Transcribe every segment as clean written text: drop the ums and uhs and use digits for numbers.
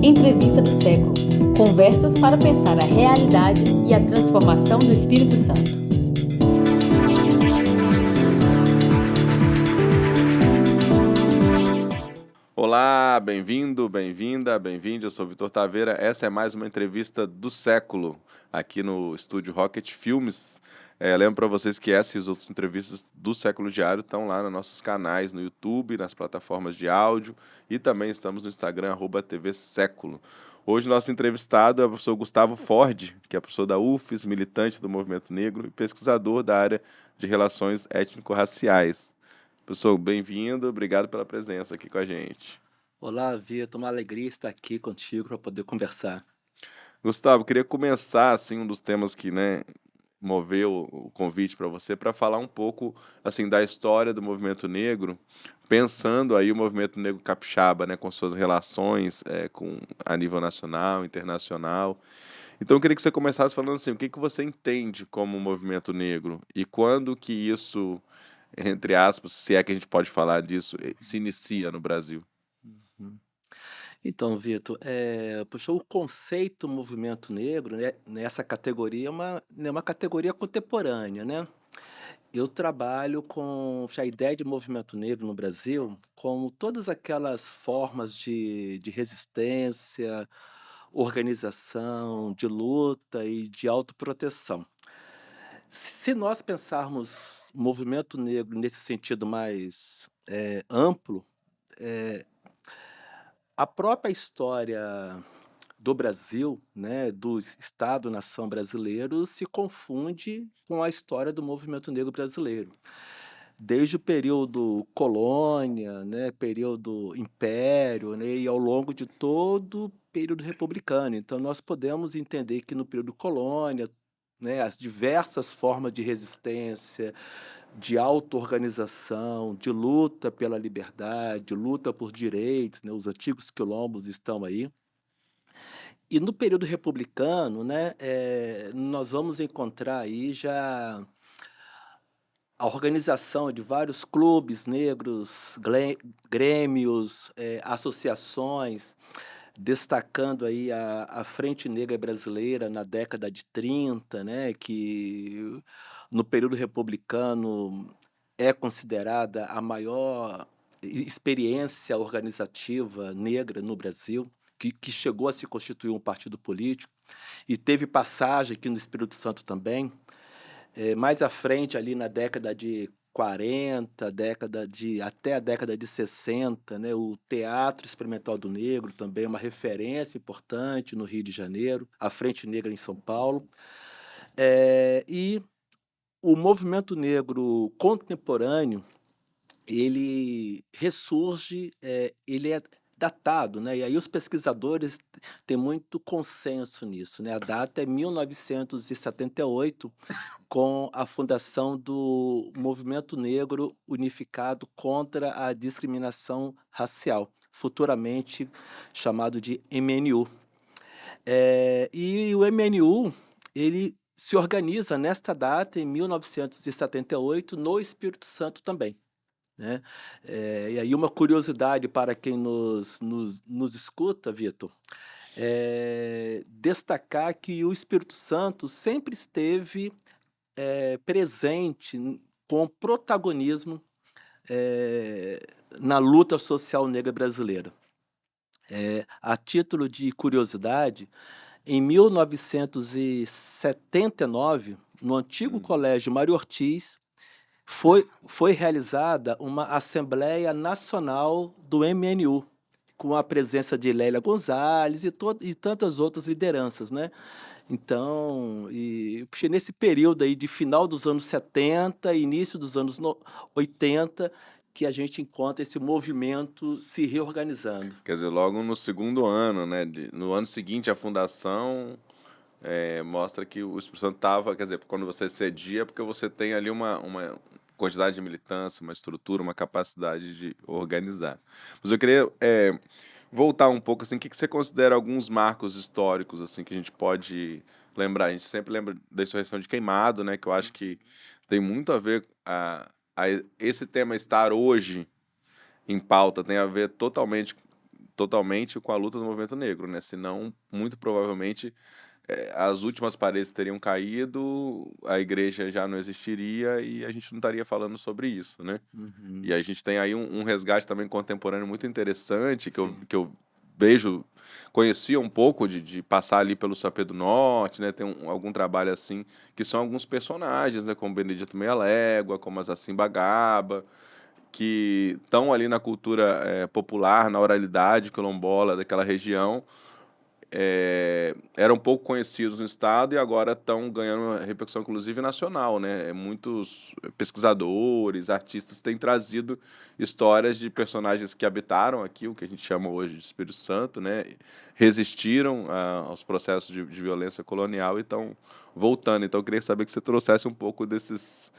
Entrevista do século. Conversas para pensar a realidade e a transformação do Espírito Santo. Olá, bem-vindo, bem-vinda, bem-vinde. Eu sou Vitor Taveira. Essa é mais uma entrevista do século aqui no estúdio Rocket Filmes. Lembro para vocês que essa e as outras entrevistas do Século Diário estão lá nos nossos canais no YouTube, nas plataformas de áudio e também estamos no Instagram, @TV Século. Hoje nosso entrevistado é o professor Gustavo Ford, que é professor da UFES, militante do movimento negro e pesquisador da área de relações étnico-raciais. Professor, bem-vindo, obrigado pela presença aqui com a gente. Olá, Vitor, uma alegria estar aqui contigo para poder conversar. Gustavo, queria começar, assim, um dos temas que, moveu o convite para você, para falar um pouco, assim, da história do movimento negro, pensando aí o movimento negro capixaba, né, com suas relações a nível nacional, internacional. Então, eu queria que você começasse falando assim, o que que você entende como movimento negro e quando que isso, entre aspas, se é que a gente pode falar disso, se inicia no Brasil? Uhum. Então, Vitor, poxa, o conceito movimento negro, né, nessa categoria é uma categoria contemporânea, né? Eu trabalho com a ideia de movimento negro no Brasil como todas aquelas formas de resistência, organização, de luta e de autoproteção. Se nós pensarmos movimento negro nesse sentido mais amplo, eh, a própria história do Brasil, né, do Estado-nação brasileiro, se confunde com a história do movimento negro brasileiro. Desde o período colônia, né, período império, né, e ao longo de todo o período republicano. Então, nós podemos entender que no período colônia, né, as diversas formas de resistência, de auto-organização, de luta pela liberdade, luta por direitos, né, os antigos quilombos estão aí. E no período republicano, né, nós vamos encontrar aí já a organização de vários clubes negros, grêmios, associações, destacando aí a Frente Negra Brasileira na década de 30, né, que no período republicano é considerada a maior experiência organizativa negra no Brasil, que chegou a se constituir um partido político e teve passagem aqui no Espírito Santo também. Mais à frente, ali na década de 40, até a década de 60, né, o Teatro Experimental do Negro também é uma referência importante no Rio de Janeiro, a Frente Negra em São Paulo. E o movimento negro contemporâneo, ele ressurge, ele é datado, né, e aí os pesquisadores têm muito consenso nisso, né, a data é 1978, com a fundação do Movimento Negro Unificado contra a Discriminação Racial, futuramente chamado de MNU. E o MNU, ele se organiza nesta data, em 1978, no Espírito Santo também, né. E aí uma curiosidade para quem nos escuta, Vitor, destacar que o Espírito Santo sempre esteve presente com protagonismo, eh, na luta social negra brasileira. A título de curiosidade, em 1979, no antigo Uhum. Colégio Mário Ortiz, foi realizada uma Assembleia Nacional do MNU, com a presença de Lélia Gonzalez e tantas outras lideranças, né. Então, puxa, nesse período aí de final dos anos 70, início dos anos 80, que a gente encontra esse movimento se reorganizando. Quer dizer, logo no segundo ano, né, no ano seguinte à fundação, mostra que o Espírito Santo estava, quer dizer, quando você cedia, porque você tem ali uma quantidade de militância, uma estrutura, uma capacidade de organizar. Mas eu queria, voltar um pouco, assim, o que que você considera alguns marcos históricos, assim, que a gente pode lembrar? A gente sempre lembra da insurreição de Queimado, né, que eu acho que tem muito a ver esse tema estar hoje em pauta, tem a ver totalmente totalmente com a luta do movimento negro, né? Senão, muito provavelmente, as últimas paredes teriam caído, a igreja já não existiria e a gente não estaria falando sobre isso, né? E Uhum. a gente tem aí um resgate também contemporâneo muito interessante, Sim. que eu vejo, conhecia um pouco de passar ali pelo Sapé do Norte, né? Tem algum trabalho assim, que são alguns personagens, né? Como Benedito Meia Légua, como Assassin Bagaba, que estão ali na cultura popular, na oralidade quilombola daquela região, eram pouco conhecidos no estado e agora estão ganhando uma repercussão, inclusive nacional, né? Muitos pesquisadores, artistas têm trazido histórias de personagens que habitaram aqui, o que a gente chama hoje de Espírito Santo, né? Resistiram aos processos de violência colonial e estão voltando. Então, eu queria saber que você trouxesse um pouco desses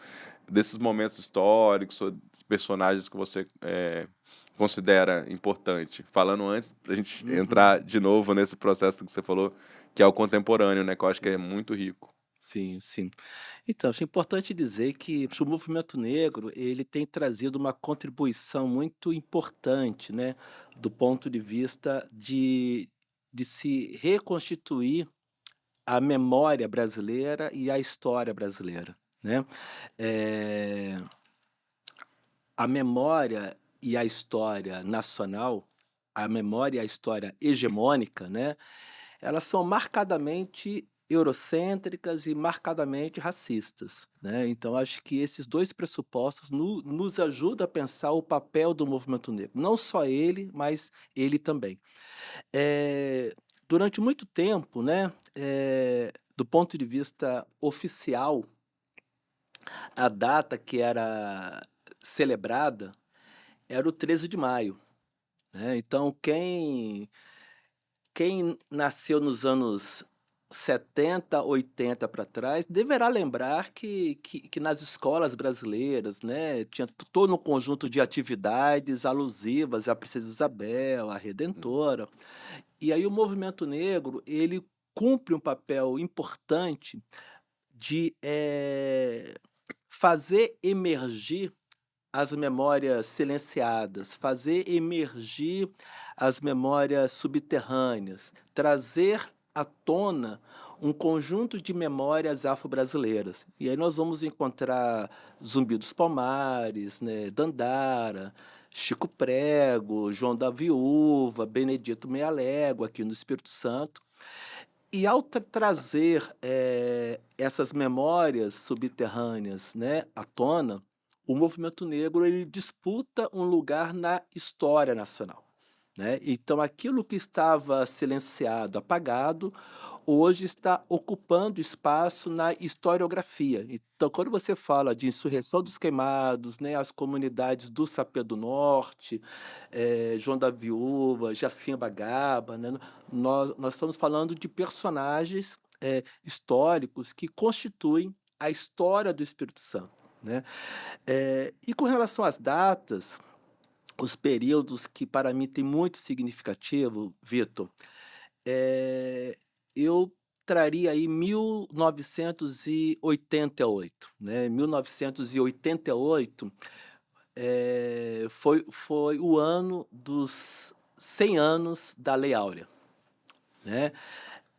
momentos históricos, ou personagens que você considera importante. Falando antes, para a gente Uhum. entrar de novo nesse processo que você falou, que é o contemporâneo, né? Que eu acho que é Sim. muito rico. Sim, sim. Então, acho importante dizer que o movimento negro, ele tem trazido uma contribuição muito importante, né, do ponto de vista de se reconstituir a memória brasileira e a história brasileira, né. Eh, a memória e a história nacional, a memória e a história hegemônica, né, elas são marcadamente eurocêntricas e marcadamente racistas, né, então acho que esses 2 pressupostos nos ajudam a pensar o papel do movimento negro, não só ele, mas ele também. Durante muito tempo, né, do ponto de vista oficial, a data que era celebrada era o 13 de maio, né, então quem nasceu nos anos 70, 80 para trás, deverá lembrar que nas escolas brasileiras, né, tinha todo um conjunto de atividades alusivas à Princesa Isabel, à Redentora. E aí o movimento negro, ele cumpre um papel importante de, fazer emergir as memórias silenciadas, fazer emergir as memórias subterrâneas, trazer à tona um conjunto de memórias afro-brasileiras. E aí nós vamos encontrar Zumbi dos Palmares, né, Dandara, Chico Prego, João da Viúva, Benedito Meia Légua, aqui no Espírito Santo. E ao trazer, essas memórias subterrâneas, né, à tona, o movimento negro ele disputa um lugar na história nacional, né. Então aquilo que estava silenciado, apagado, hoje está ocupando espaço na historiografia. Então quando você fala de Insurreição dos Queimados, né, as comunidades do Sapé do Norte, João da Viúva, Jacinha Gaba, né, nós estamos falando de personagens, históricos que constituem a história do Espírito Santo, né. E com relação às datas, os períodos que para mim tem muito significativo, Vitor, eu traria aí 1988, né, 1988, foi o ano dos 100 anos da Lei Áurea, né.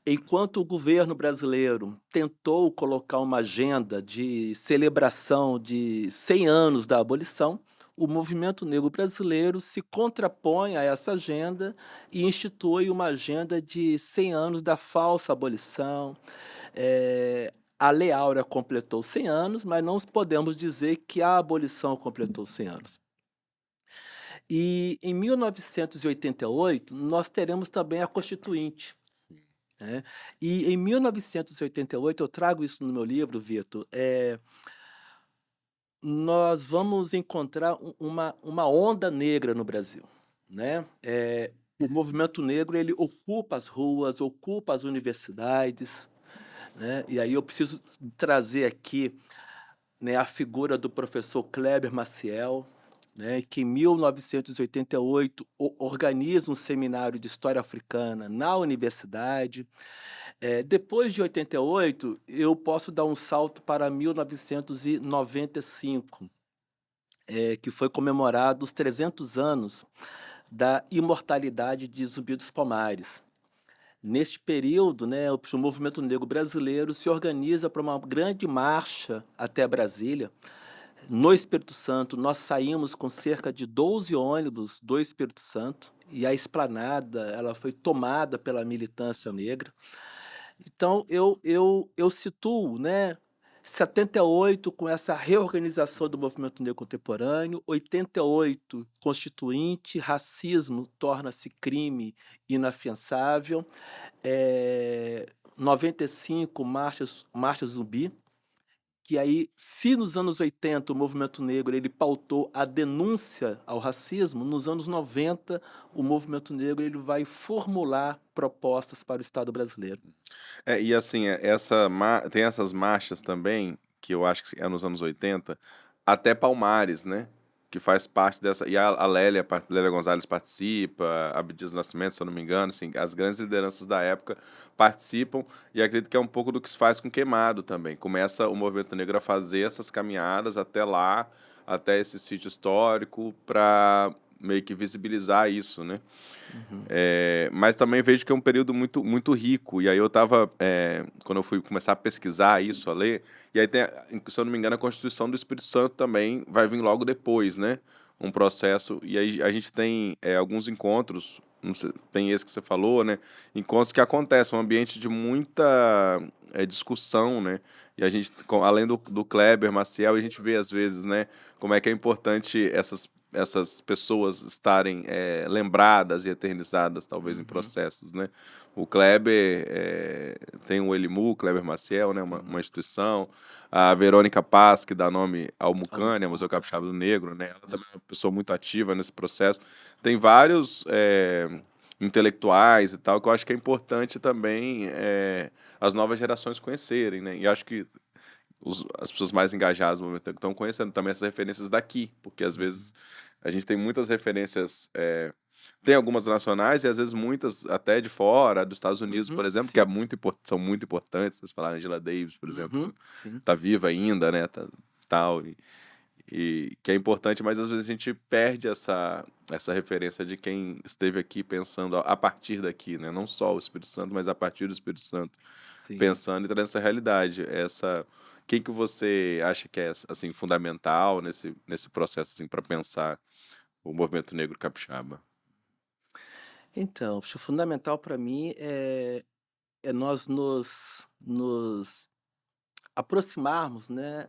Enquanto o governo brasileiro tentou colocar uma agenda de celebração de 100 anos da abolição, o movimento negro brasileiro se contrapõe a essa agenda e institui uma agenda de 100 anos da falsa abolição. A Lei Áurea completou 100 anos, mas não podemos dizer que a abolição completou 100 anos. E em 1988, nós teremos também a Constituinte, né. E em 1988, eu trago isso no meu livro, Vitor, nós vamos encontrar uma onda negra no Brasil, né. O movimento negro ele ocupa as ruas, ocupa as universidades, né, e aí eu preciso trazer aqui, né, a figura do professor Kleber Maciel, né, que em 1988 organiza um seminário de história africana na universidade. Depois de 88, eu posso dar um salto para 1995, que foi comemorado os 300 anos da imortalidade de Zumbi dos Palmares. Neste período, né, o movimento negro brasileiro se organiza para uma grande marcha até Brasília. No Espírito Santo, nós saímos com cerca de 12 ônibus do Espírito Santo e a esplanada ela foi tomada pela militância negra. Então, eu situo, né, 78 com essa reorganização do movimento negro contemporâneo, 88 constituinte, racismo torna-se crime inafiançável, 95 marcha zumbi, que aí, se nos anos 80 o movimento negro ele pautou a denúncia ao racismo, nos anos 90 o movimento negro ele vai formular propostas para o Estado brasileiro. E assim, tem essas marchas também, que eu acho que é nos anos 80, até Palmares, né? Que faz parte dessa. E a Lélia Gonzalez participa, Abdias do Nascimento, se eu não me engano, assim, as grandes lideranças da época participam, e acredito que é um pouco do que se faz com Queimado também. Começa o movimento negro a fazer essas caminhadas até lá, até esse sítio histórico, para meio que visibilizar isso, né? Uhum. Mas também vejo que é um período muito, muito rico. E aí eu estava, quando eu fui começar a pesquisar isso, a ler, e aí tem, se eu não me engano, a Constituição do Espírito Santo também vai vir logo depois, né? Um processo. E aí a gente tem alguns encontros, não sei, tem esse que você falou, né? Encontros que acontecem, um ambiente de muita discussão, né? E a gente, além do Kleber, Maciel, a gente vê às vezes, né? Como é que é importante essas pessoas estarem lembradas e eternizadas, talvez, em Uhum. processos, né? O Kleber tem o Elimu, Kleber Maciel, né? Uma Sim. instituição. A Verônica Paz, que dá nome ao Mucânia, Museu. Museu Capixaba do Negro, né? Ela também Isso. é uma pessoa muito ativa nesse processo. Tem vários intelectuais e tal, que eu acho que é importante também as novas gerações conhecerem, né? E acho que as pessoas mais engajadas no momento estão conhecendo também essas referências daqui, porque às vezes a gente tem muitas referências, tem algumas nacionais e às vezes muitas até de fora, dos Estados Unidos, por Uhum. exemplo, que é Sim. são muito importantes. Vocês falaram, Angela Davis, por exemplo, Uhum. Sim. tá viva ainda, né? Tal, e que é importante, mas às vezes a gente perde essa referência de quem esteve aqui pensando a partir daqui, né? Não só o Espírito Santo, mas a partir do Espírito Santo, Sim. pensando e trazendo essa realidade. Quem que você acha que é assim fundamental nesse processo assim para pensar o movimento negro capixaba? Então, acho fundamental para mim é nós nos aproximarmos, né,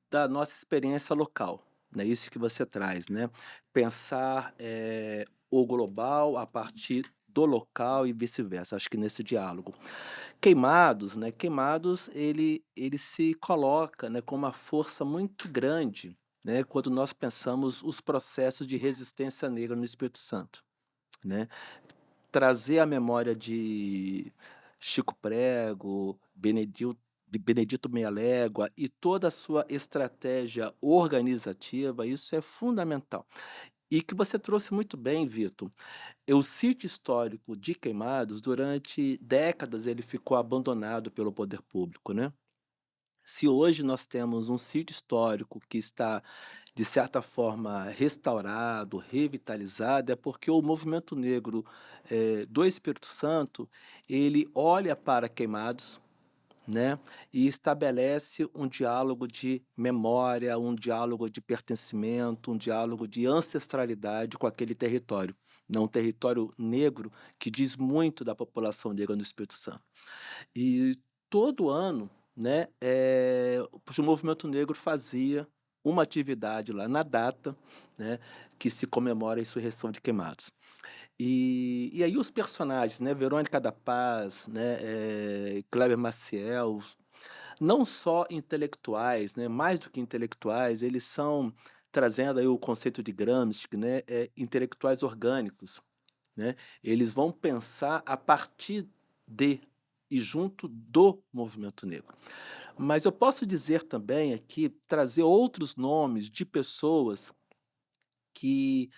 da nossa experiência local, né, isso que você traz, né, pensar, o global a partir do local e vice-versa, acho que nesse diálogo. Queimados, né, Queimados ele se coloca, né, com uma força muito grande, né, quando nós pensamos os processos de resistência negra no Espírito Santo, né. Trazer a memória de Chico Prego, Benedito Meia Légua e toda a sua estratégia organizativa, isso é fundamental. E que você trouxe muito bem, Vitor, o sítio histórico de Queimados, durante décadas, ele ficou abandonado pelo poder público, né. Se hoje nós temos um sítio histórico que está, de certa forma, restaurado, revitalizado, é porque o movimento negro, do Espírito Santo, ele olha para Queimados, né, e estabelece um diálogo de memória, um diálogo de pertencimento, um diálogo de ancestralidade com aquele território, né, um território negro que diz muito da população negra no Espírito Santo. E todo ano, né, o movimento negro fazia uma atividade lá na data, né, que se comemora a insurreição de Queimados. E aí os personagens, né, Verônica da Paz, né, Kleber Maciel, não só intelectuais, né, mais do que intelectuais, eles são, trazendo aí o conceito de Gramsci, né, intelectuais orgânicos, né, eles vão pensar a partir de e junto do movimento negro. Mas eu posso dizer também aqui, trazer outros nomes de pessoas que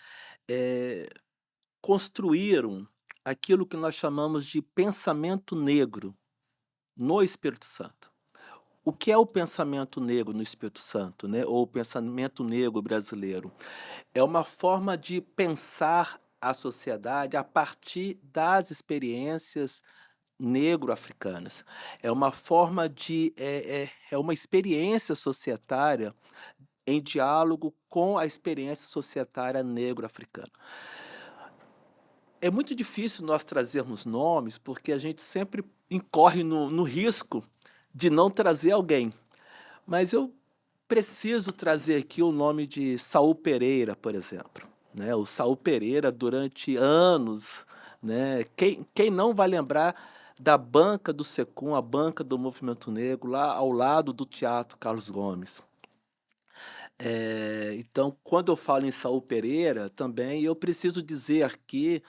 eh, construíram aquilo que nós chamamos de pensamento negro no Espírito Santo. O que é o pensamento negro no Espírito Santo, né? Ou o pensamento negro brasileiro? É uma forma de pensar a sociedade a partir das experiências negro-africanas. É uma forma de é uma experiência societária em diálogo com a experiência societária negro-africana. É muito difícil nós trazermos nomes, porque a gente sempre incorre no risco de não trazer alguém. Mas eu preciso trazer aqui o nome de Saul Pereira, por exemplo, né? O Saul Pereira, durante anos, né? Quem não vai lembrar da banca do Secum, a banca do Movimento Negro, lá ao lado do Teatro Carlos Gomes. Então, quando eu falo em Saul Pereira, também eu preciso dizer aqui,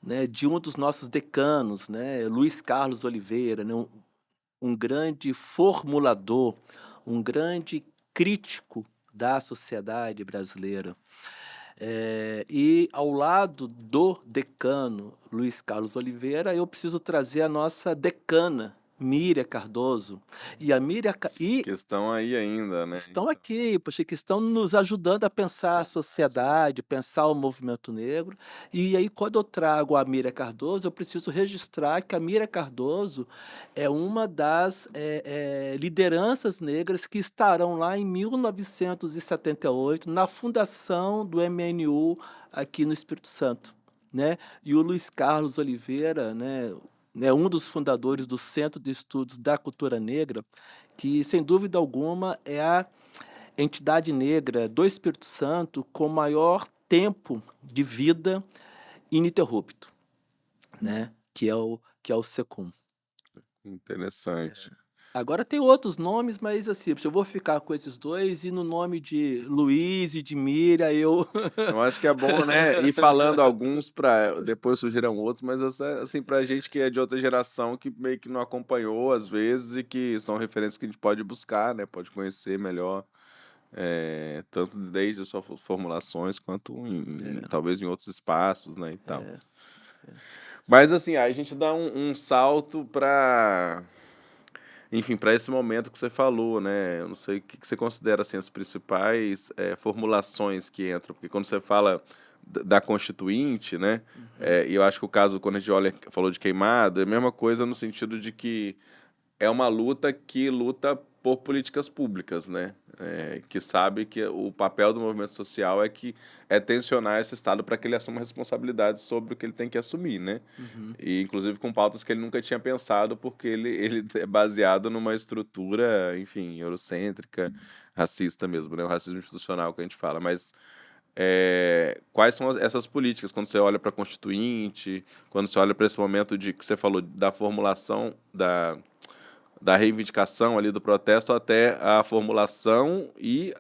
né, de um dos nossos decanos, né, Luiz Carlos Oliveira, né, um grande formulador, um grande crítico da sociedade brasileira. E ao lado do decano Luiz Carlos Oliveira, eu preciso trazer a nossa decana, Míria Cardoso. E a Míria Que estão aí ainda, né? estão aqui, poxa, que estão nos ajudando a pensar a sociedade, pensar o movimento negro. E aí, quando eu trago a Míria Cardoso, eu preciso registrar que a Míria Cardoso é uma das lideranças negras que estarão lá em 1978, na fundação do MNU aqui no Espírito Santo, né? E o Luiz Carlos Oliveira, né, é um dos fundadores do Centro de Estudos da Cultura Negra, que, sem dúvida alguma, é a entidade negra do Espírito Santo com maior tempo de vida ininterrupto, né? Que é o Secum. Interessante. Agora tem outros nomes, mas assim, eu vou ficar com esses dois, e no nome de Luiz e de Mira, eu Eu acho que é bom, né, ir falando alguns para depois surgirão outros, mas assim, pra gente que é de outra geração, que meio que não acompanhou às vezes e que são referências que a gente pode buscar, né, pode conhecer melhor, tanto desde as suas formulações quanto talvez em outros espaços, né, e tal. Mas assim, aí a gente dá um salto para, enfim, para esse momento que você falou, né? Eu não sei o que você considera assim as principais formulações que entram, porque quando você fala da Constituinte, né? E eu acho que o caso, quando a gente olha, falou de queimado, é a mesma coisa no sentido de que é uma luta que luta por políticas públicas, né? Que sabe que o papel do movimento social é tensionar esse Estado para que ele assuma responsabilidades sobre o que ele tem que assumir, né? E inclusive com pautas que ele nunca tinha pensado, porque ele é baseado numa estrutura, enfim, eurocêntrica, racista mesmo, né? O racismo institucional que a gente fala. Mas quais são essas políticas quando você olha para a Constituinte, quando você olha para esse momento de que você falou da formulação da reivindicação ali do protesto até a formulação, e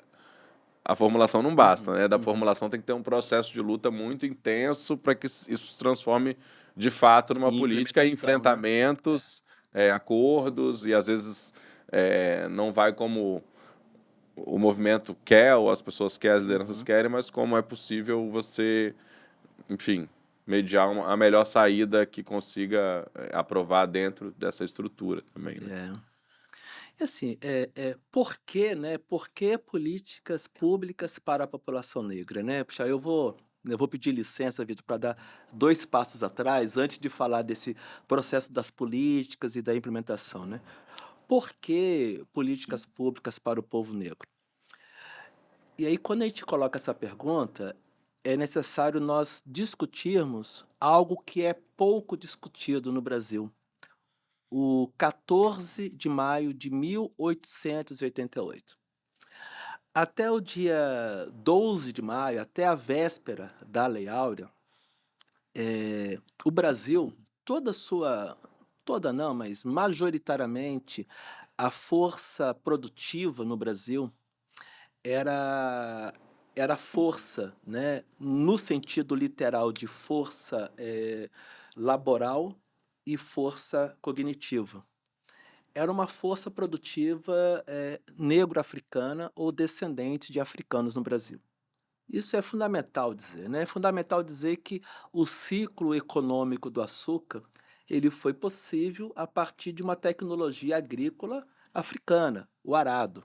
a formulação não basta, né? Da formulação tem que ter um processo de luta muito intenso para que isso se transforme de fato numa E política, implementação, né? enfrentamentos, acordos, e às vezes não vai como o movimento quer, ou as pessoas querem, as lideranças querem, mas como é possível você, enfim, mediar a melhor saída que consiga aprovar dentro dessa estrutura também, né? E assim, por que, né? Por que políticas públicas para a população negra, né? Puxa, eu vou pedir licença, Vitor, para dar 2 passos atrás, antes de falar desse processo das políticas e da implementação, né? Por que políticas públicas para o povo negro? E aí, quando a gente coloca essa pergunta, é necessário nós discutirmos algo que é pouco discutido no Brasil. O 14 de maio de 1888. Até o dia 12 de maio, até a véspera da Lei Áurea, o Brasil, toda não, mas majoritariamente, a força produtiva no Brasil era força, né, no sentido literal de força laboral e força cognitiva. Era uma força produtiva negro-africana ou descendente de africanos no Brasil. Isso é fundamental dizer, né? É fundamental dizer que o ciclo econômico do açúcar ele foi possível a partir de uma tecnologia agrícola africana, o arado.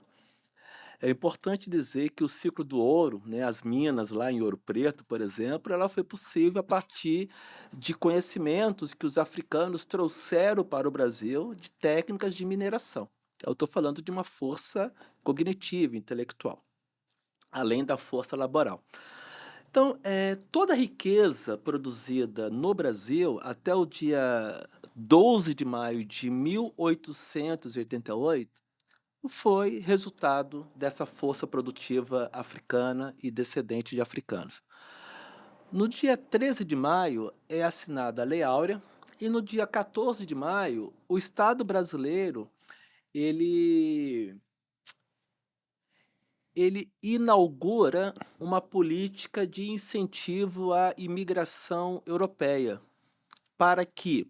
É importante dizer que o ciclo do ouro, né, as minas lá em Ouro Preto, por exemplo, ela foi possível a partir de conhecimentos que os africanos trouxeram para o Brasil de técnicas de mineração. Eu estou falando de uma força cognitiva, intelectual, além da força laboral. Então, toda a riqueza produzida no Brasil até o dia 12 de maio de 1888 foi resultado dessa força produtiva africana e descendente de africanos. No dia 13 de maio é assinada a Lei Áurea e no dia 14 de maio o Estado brasileiro ele ele inaugura uma política de incentivo à imigração europeia para que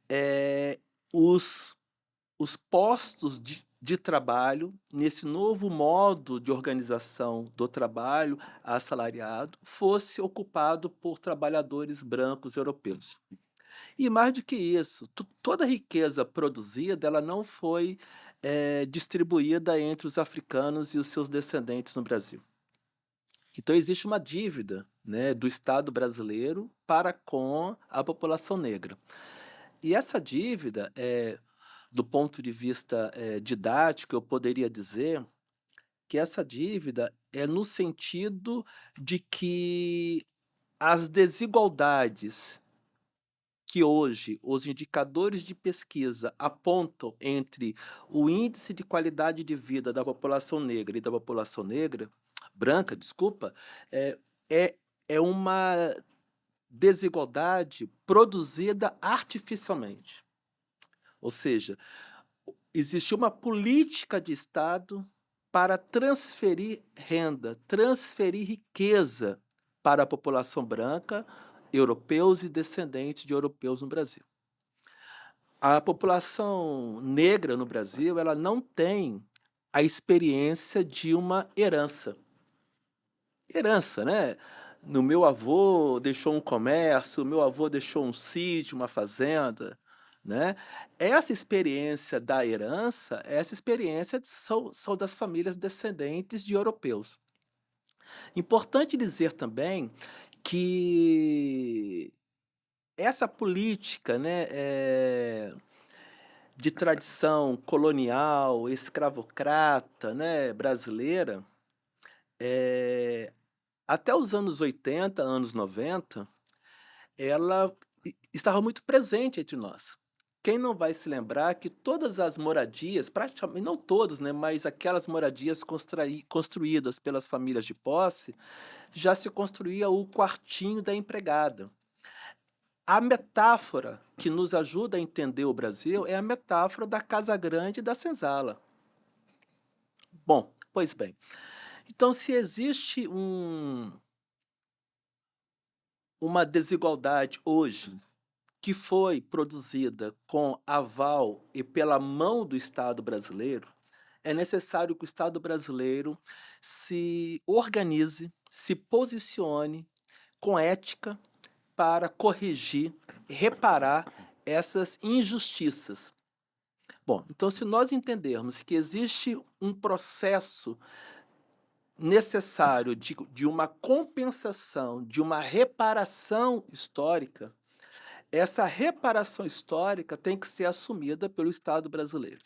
eh, os os postos de trabalho, nesse novo modo de organização do trabalho assalariado, fosse ocupado por trabalhadores brancos europeus. E mais do que isso, toda a riqueza produzida ela não foi distribuída entre os africanos e os seus descendentes no Brasil. Então existe uma dívida, né, do Estado brasileiro para com a população negra. E essa dívida, do ponto de vista didático, eu poderia dizer que essa dívida é no sentido de que as desigualdades que hoje os indicadores de pesquisa apontam entre o índice de qualidade de vida da população negra e da população negra, branca, desculpa, é, é, é uma desigualdade produzida artificialmente. Ou seja, existe uma política de Estado para transferir renda, transferir riqueza para a população branca, europeus e descendentes de europeus no Brasil. A população negra no Brasil, ela não tem a experiência de uma herança. Herança, né? No meu avô deixou um comércio, meu avô deixou um sítio, uma fazenda, né? Essa experiência da herança, essa experiência são das famílias descendentes de europeus. Importante dizer também que essa política, né, de tradição colonial, escravocrata, né, brasileira, eh, até os anos 80, anos 90, ela estava muito presente entre nós. Quem não vai se lembrar que todas as moradias, praticamente, não todas, né, mas aquelas moradias construídas pelas famílias de posse, já se construía o quartinho da empregada. A metáfora que nos ajuda a entender o Brasil é a metáfora da Casa Grande e da senzala. Bom, pois bem. Então, se existe uma desigualdade hoje que foi produzida com aval e pela mão do Estado brasileiro, é necessário que o Estado brasileiro se organize, se posicione com ética para corrigir, reparar essas injustiças. Bom, então se nós entendermos que existe um processo necessário de uma compensação, de uma reparação histórica, essa reparação histórica tem que ser assumida pelo Estado brasileiro.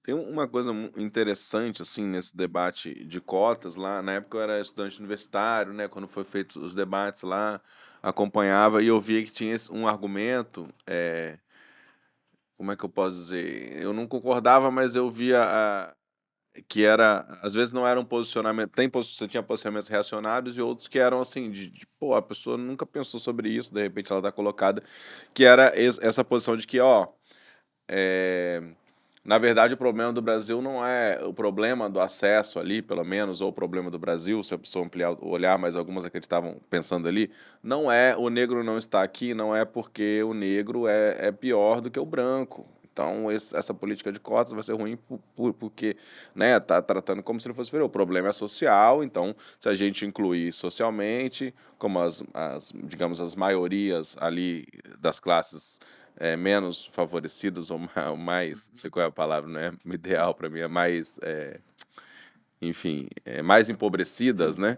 Tem uma coisa interessante, assim, nesse debate de cotas lá. Na época eu era estudante universitário, né? Quando foi feito os debates lá, acompanhava e eu via que tinha um argumento, como é que eu posso dizer? Eu não concordava, mas eu via que era, às vezes não era um posicionamento, você tinha posicionamentos reacionários e outros que eram assim, pô, a pessoa nunca pensou sobre isso, de repente ela tá colocada, que era essa posição de que, ó, na verdade, o problema do Brasil não é o problema do acesso ali, pelo menos, ou o problema do Brasil, se a pessoa ampliar o olhar, mas algumas acreditavam pensando ali, não é o negro não está aqui, não é porque o negro é pior do que o branco. Então, essa política de cotas vai ser ruim porque, né, tá tratando como se não fosse inferior. O problema é social, então, se a gente incluir socialmente, como digamos, as maiorias ali das classes menos favorecidos ou mais, não sei qual é a palavra, não é ideal para mim, é mais, enfim, mais empobrecidas, né?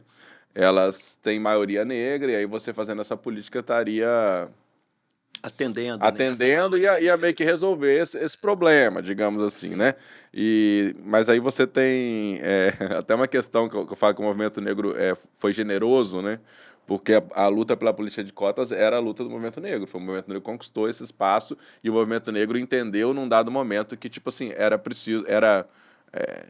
Elas têm maioria negra, e aí você fazendo essa política estaria Atendendo, né? atendendo e ia meio que resolver esse problema, digamos assim, Sim. né? Mas aí você tem até uma questão que eu falo que o movimento negro foi generoso, né? Porque a luta pela política de cotas era a luta do movimento negro. Foi o movimento negro que conquistou esse espaço e o movimento negro entendeu num dado momento que, tipo assim, era preciso,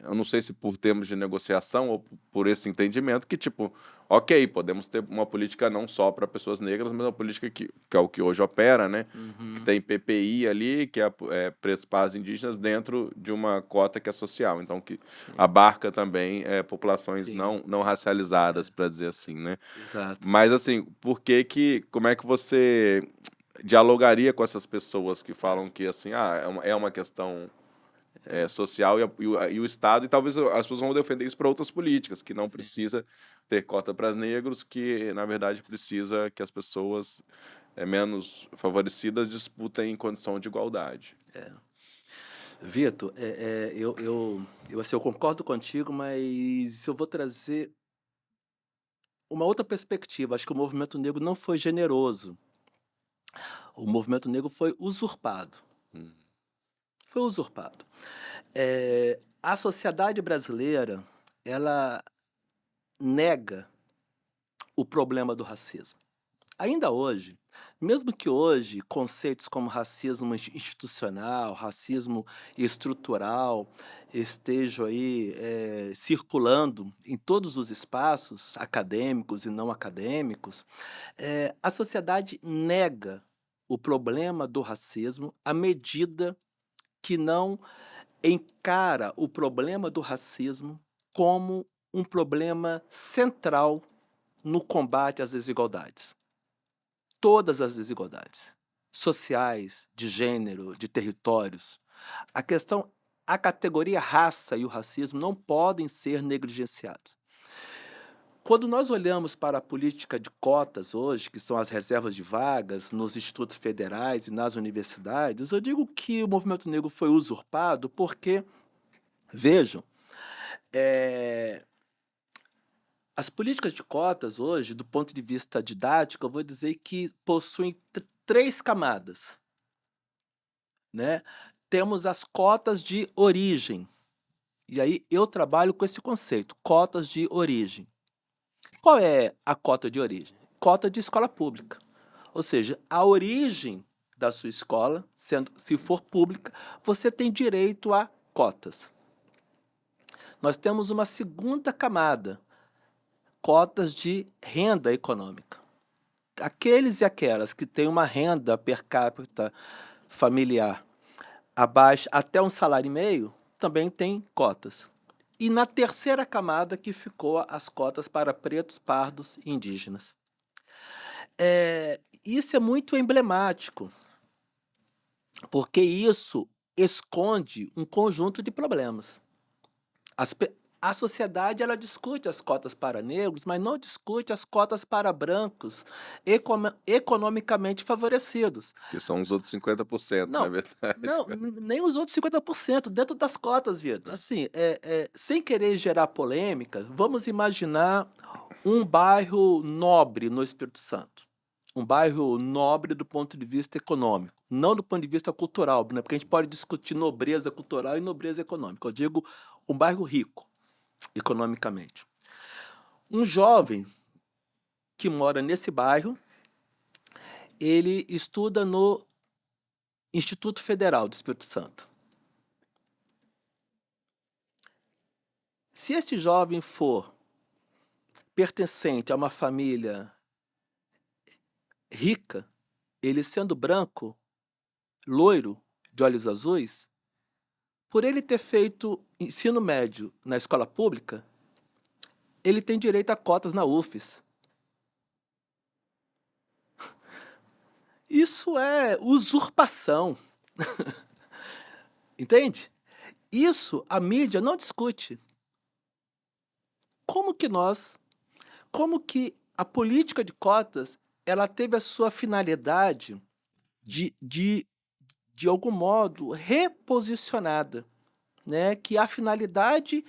eu não sei se por termos de negociação ou por esse entendimento que, tipo, ok, podemos ter uma política não só para pessoas negras, mas uma política que é o que hoje opera, né? Que tem PPI ali, que é preços para as indígenas, dentro de uma cota que é social. Então, que abarca também populações Sim. não racializadas, para dizer assim, né? Exato. Mas, assim, como é que você dialogaria com essas pessoas que falam que, assim, é uma questão social e o Estado, e talvez as pessoas vão defender isso para outras políticas, que não precisa ter cota para negros, que, na verdade, precisa que as pessoas menos favorecidas disputem em condição de igualdade. Vitor, assim, eu concordo contigo, mas eu vou trazer uma outra perspectiva. Acho que o movimento negro não foi generoso. O movimento negro foi usurpado. Foi usurpado. A sociedade brasileira, ela nega o problema do racismo. Ainda hoje, mesmo que hoje conceitos como racismo institucional, racismo estrutural estejam aí circulando em todos os espaços acadêmicos e não acadêmicos, a sociedade nega o problema do racismo à medida que não encara o problema do racismo como um problema central no combate às desigualdades. Todas as desigualdades sociais, de gênero, de territórios. A categoria raça e o racismo não podem ser negligenciados. Quando nós olhamos para a política de cotas hoje, que são as reservas de vagas nos institutos federais e nas universidades, eu digo que o movimento negro foi usurpado porque, vejam, as políticas de cotas hoje, do ponto de vista didático, eu vou dizer que possuem três camadas, né? Temos as cotas de origem, e aí eu trabalho com esse conceito, cotas de origem. Qual é a cota de origem? Cota de escola pública. Ou seja, a origem da sua escola, se for pública, você tem direito a cotas. Nós temos uma segunda camada, cotas de renda econômica. Aqueles e aquelas que têm uma renda per capita familiar abaixo até um salário e meio, também têm cotas. E na terceira camada que ficou as cotas para pretos, pardos e indígenas. Isso é muito emblemático, porque isso esconde um conjunto de problemas. A sociedade ela discute as cotas para negros, mas não discute as cotas para brancos economicamente favorecidos. Que são os outros 50%, na Não, verdade. não, nem os outros 50% dentro das cotas, Vitor. Assim, sem querer gerar polêmica, vamos imaginar um bairro nobre no Espírito Santo. Um bairro nobre do ponto de vista econômico, não do ponto de vista cultural, né? Porque a gente pode discutir nobreza cultural e nobreza econômica. Eu digo um bairro rico, economicamente. Um jovem que mora nesse bairro, ele estuda no Instituto Federal do Espírito Santo. Se esse jovem for pertencente a uma família rica, ele sendo branco, loiro, de olhos azuis, por ele ter feito ensino médio na escola pública, ele tem direito a cotas na UFES. Isso é usurpação. Entende? Isso a mídia não discute. Como que a política de cotas ela teve a sua finalidade de algum modo reposicionada, né? Que a finalidade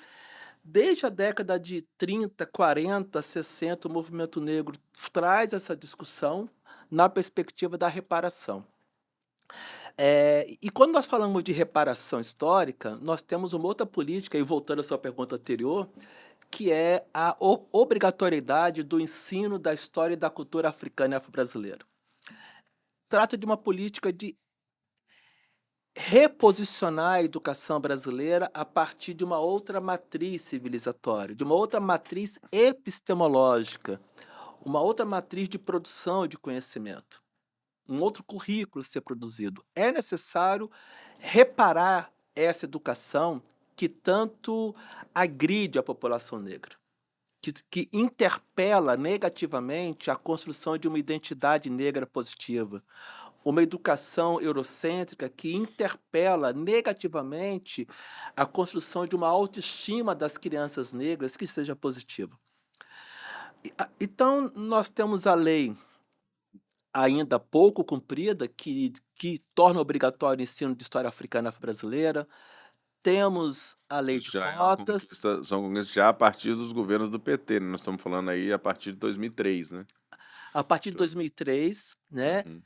Desde a década de 30, 40, 60, o movimento negro traz essa discussão na perspectiva da reparação. E quando nós falamos de reparação histórica, nós temos uma outra política, e voltando à sua pergunta anterior, que é a obrigatoriedade do ensino da história e da cultura africana e afro-brasileira. Trata de uma política de reposicionar a educação brasileira a partir de uma outra matriz civilizatória, de uma outra matriz epistemológica, uma outra matriz de produção de conhecimento, um outro currículo a ser produzido. É necessário reparar essa educação que tanto agride a população negra, que interpela negativamente a construção de uma identidade negra positiva, uma educação eurocêntrica que interpela negativamente a construção de uma autoestima das crianças negras que seja positiva. Então, nós temos a lei ainda pouco cumprida, que torna obrigatório o ensino de história africana e afro-brasileira. Temos a lei de Já é uma cotas. conquista, são conquistas já a partir dos governos do PT, né? Nós estamos falando aí a partir de 2003, né? A partir de 2003, né? Uhum. Ou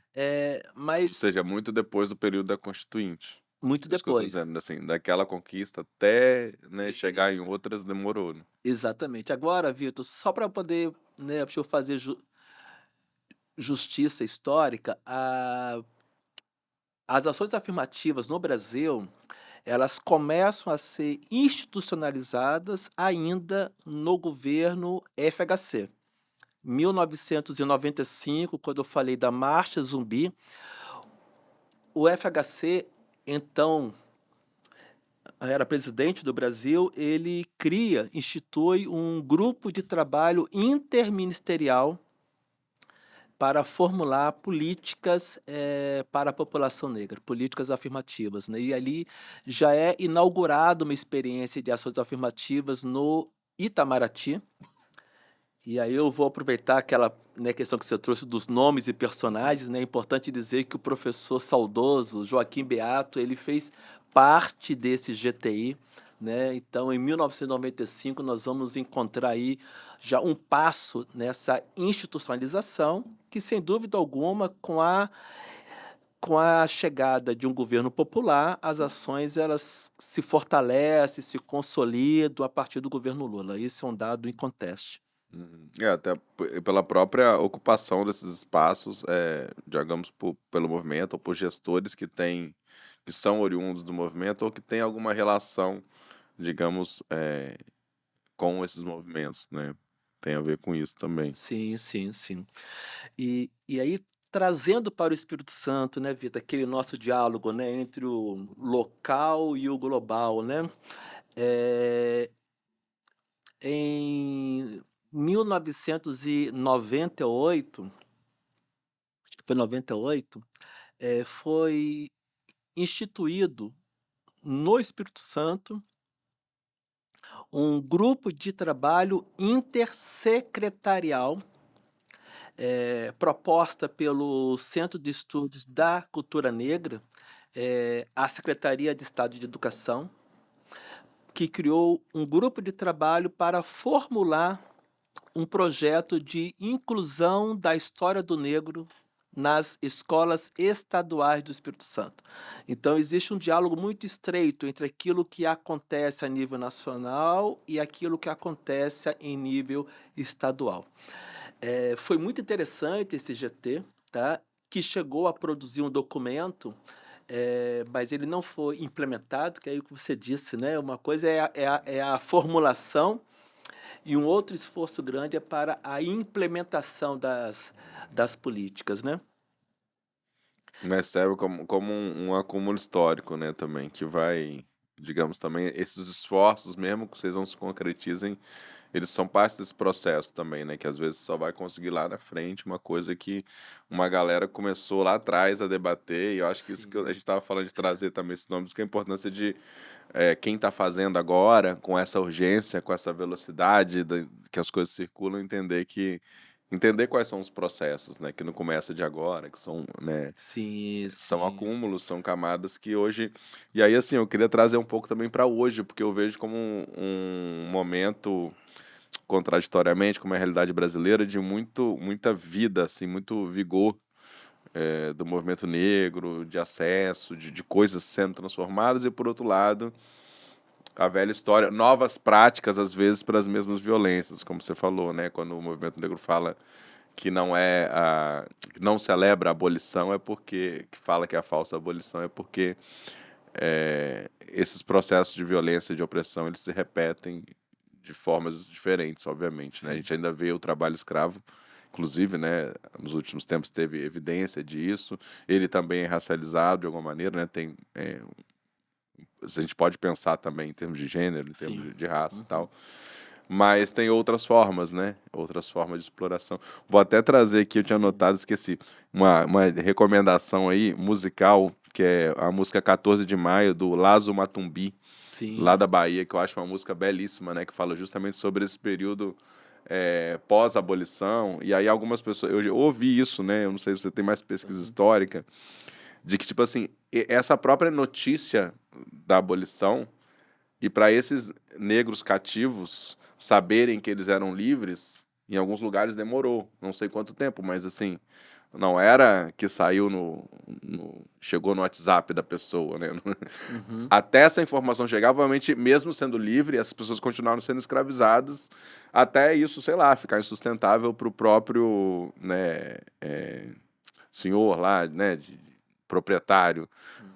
Mas seja, muito depois do período da Constituinte. muito Isso que eu tô depois. dizendo, assim, daquela conquista até, né, chegar em outras demorou, né? Exatamente. Agora, Vitor, só para poder, né, deixa eu fazer justiça histórica, as ações afirmativas no Brasil, elas começam a ser institucionalizadas ainda no governo FHC. 1995, quando eu falei da Marcha Zumbi, o FHC, então, era presidente do Brasil, ele institui um grupo de trabalho interministerial para formular políticas para a população negra, políticas afirmativas, né? E ali já é inaugurada uma experiência de ações afirmativas no Itamaraty. E aí eu vou aproveitar aquela, né, questão que você trouxe dos nomes e personagens, né? É importante dizer que o professor saudoso Joaquim Beato, ele fez parte desse GTI, né? Então, em 1995, nós vamos encontrar aí já um passo nessa institucionalização que, sem dúvida alguma, com a chegada de um governo popular, as ações elas se fortalecem, se consolidam a partir do governo Lula. Isso é um dado inconteste. Uhum. Até pela própria ocupação desses espaços, digamos, pelo movimento ou por gestores que são oriundos do movimento ou que têm alguma relação, digamos, com esses movimentos, né? Tem a ver com isso também. Sim, sim, sim. E aí, trazendo para o Espírito Santo, né, Vitor, aquele nosso diálogo, né, entre o local e o global, né? Em 1998, acho que foi 98, foi instituído no Espírito Santo um grupo de trabalho intersecretarial, proposta pelo Centro de Estudos da Cultura Negra, a Secretaria de Estado de Educação, que criou um grupo de trabalho para formular um projeto de inclusão da história do negro nas escolas estaduais do Espírito Santo. Então, existe um diálogo muito estreito entre aquilo que acontece a nível nacional e aquilo que acontece em nível estadual. Foi muito interessante esse GT, tá? Que chegou a produzir um documento, mas ele não foi implementado, que é o que você disse, né? Uma coisa é a formulação e um outro esforço grande é para a implementação das políticas, né? Mas serve como um acúmulo histórico, né, também, que vai, digamos, também, esses esforços, mesmo que vocês não se concretizem, eles são parte desse processo também, né, que às vezes só vai conseguir lá na frente uma coisa que uma galera começou lá atrás a debater, e eu acho que isso que a gente estava falando de trazer também esses nomes, que é a importância de quem está fazendo agora, com essa urgência, com essa velocidade que as coisas circulam, entender que entender quais são os processos, né, que não começa de agora, que são, né, Sim, são sim. acúmulos, são camadas que hoje. E aí, assim, eu queria trazer um pouco também para hoje, porque eu vejo como um momento, contraditoriamente, como é a realidade brasileira, de muita vida, assim, muito vigor do movimento negro, de acesso, de coisas sendo transformadas, e por outro lado, a velha história, novas práticas, às vezes, para as mesmas violências, como você falou, né? Quando o movimento negro fala que não celebra a abolição, é porque que fala que é a falsa abolição, é porque esses processos de violência e de opressão, eles se repetem de formas diferentes, obviamente, né? A Sim. gente ainda vê o trabalho escravo, inclusive, né, nos últimos tempos teve evidência disso. Ele também é racializado de alguma maneira, né? A gente pode pensar também em termos de gênero, em termos Sim. de raça e Uhum. tal. Mas tem outras formas, né? Outras formas de exploração. Vou até trazer aqui, eu tinha Sim. anotado, esqueci, uma recomendação aí, musical, que é a música 14 de Maio, do Lazo Matumbi, lá Sim. da Bahia, que eu acho uma música belíssima, né? Que fala justamente sobre esse período pós-abolição. E aí algumas pessoas... Eu ouvi isso, né? Eu não sei se você tem mais pesquisa Uhum. histórica, de que, tipo assim, essa própria notícia da abolição, e para esses negros cativos saberem que eles eram livres, em alguns lugares demorou, não sei quanto tempo, mas assim, não era que saiu chegou no WhatsApp da pessoa, né? Uhum. Até essa informação chegar, provavelmente, mesmo sendo livre, essas pessoas continuaram sendo escravizadas, até isso, sei lá, ficar insustentável para o próprio, né, senhor lá, né, proprietário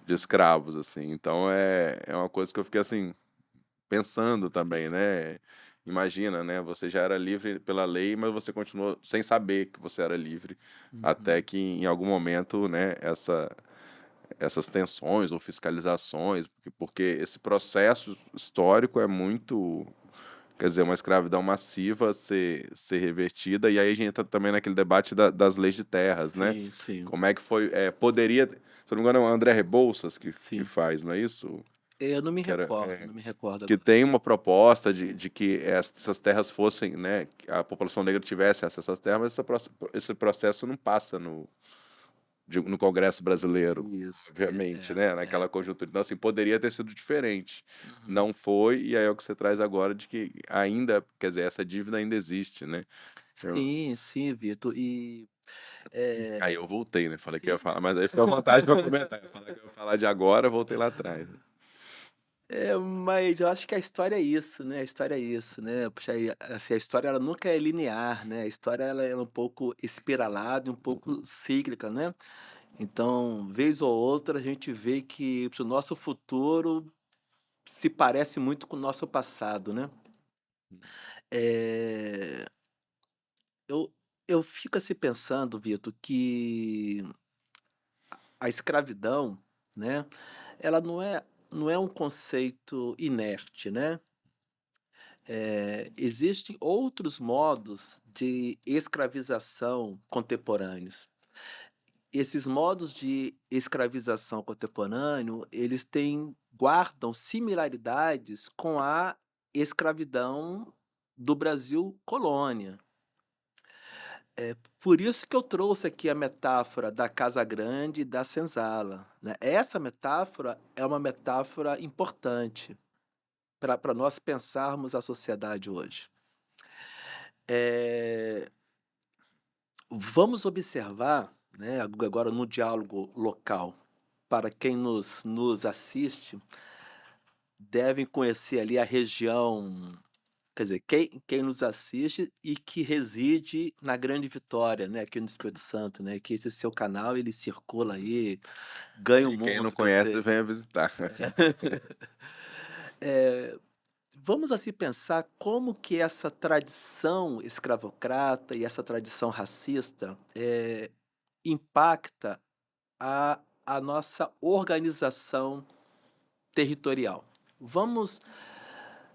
de escravos, assim. Então é uma coisa que eu fiquei assim pensando também, né? Imagina, né? Você já era livre pela lei, mas você continuou sem saber que você era livre, até Uhum. que em algum momento, né? Essas tensões ou fiscalizações, porque esse processo histórico é muito, quer dizer, uma escravidão massiva ser revertida, e aí a gente entra também naquele debate das leis de terras, né? Sim, sim, Como é que foi, poderia, se eu não me engano, é o André Rebouças que sim. faz, não é isso? Eu não me Que era, recordo, não me recordo que agora. tem uma proposta de que essas terras fossem, né, que a população negra tivesse acesso às terras, mas esse processo não passa no Congresso brasileiro, Isso, obviamente, né, é. naquela conjuntura. Então, assim, poderia ter sido diferente. Uhum. Não foi, e aí é o que você traz agora de que ainda, quer dizer, essa dívida ainda existe, né? Eu- Sim, sim, Vitor. E Aí é, eu voltei, né? Falei que ia falar, mas aí fica à vontade para comentar. Eu falei que eu ia falar de agora, voltei lá atrás. mas eu acho que a história é isso, né? A história é isso, né? Puxa, assim, a história ela nunca é linear, né? A história ela é um pouco espiralada, e um pouco cíclica, né? Então, vez ou outra, a gente vê que o nosso futuro se parece muito com o nosso passado, né? Eh, eu, eu fico assim pensando, Vitor, que a escravidão, né? Ela não é um conceito inerte, né? Existem outros modos de escravização contemporâneos. Esses modos de escravização contemporâneo, eles guardam similaridades com a escravidão do Brasil colônia. Por isso que eu trouxe aqui a metáfora da Casa Grande e da senzala, né. Essa metáfora é uma metáfora importante para nós pensarmos a sociedade hoje. Eh, Vamos observar, né, agora no diálogo local, para quem nos assiste, devem conhecer ali a região, quer dizer, quem nos assiste e que reside na Grande Vitória, né, aqui no Espírito Santo, né, que esse seu canal ele circula aí, ganha o E quem não mundo, quer conhece, dizer. venha visitar. Eh, Vamos assim pensar como que essa tradição escravocrata e essa tradição racista, impacta a nossa organização territorial. Vamos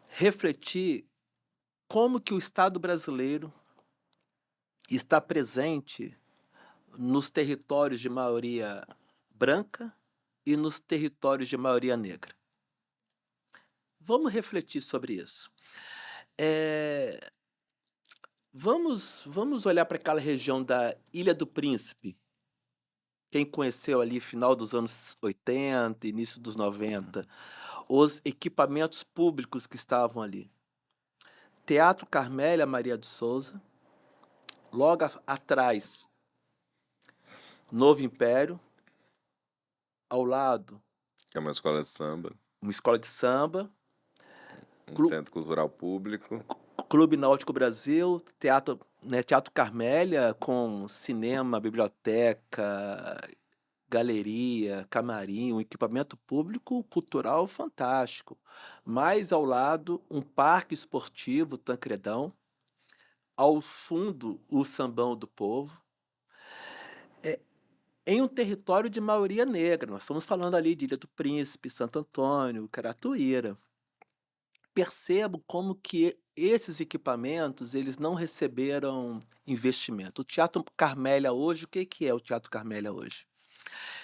refletir como que o Estado brasileiro está presente nos territórios de maioria branca e nos territórios de maioria negra. Vamos refletir sobre isso. Eh, vamos olhar para aquela região da Ilha do Príncipe. Quem conheceu ali final dos anos 80, início dos 90, os equipamentos públicos que estavam ali. Teatro Carmélia Maria de Souza, logo atrás, Novo Império, ao lado, Que é uma escola de samba, uma escola de samba, um Clu- centro cultural público. Clube Náutico Brasil, Teatro, né, Teatro Carmélia, com cinema, biblioteca, galeria, camarim, um equipamento público cultural fantástico. Mais ao lado, um parque esportivo, Tancredão, ao fundo, o Sambão do Povo, em um território de maioria negra. Nós estamos falando ali de Ilha do Príncipe, Santo Antônio, Caratuíra. Percebo como que esses equipamentos eles não receberam investimento. O Teatro Carmélia hoje, o que que é o Teatro Carmélia hoje?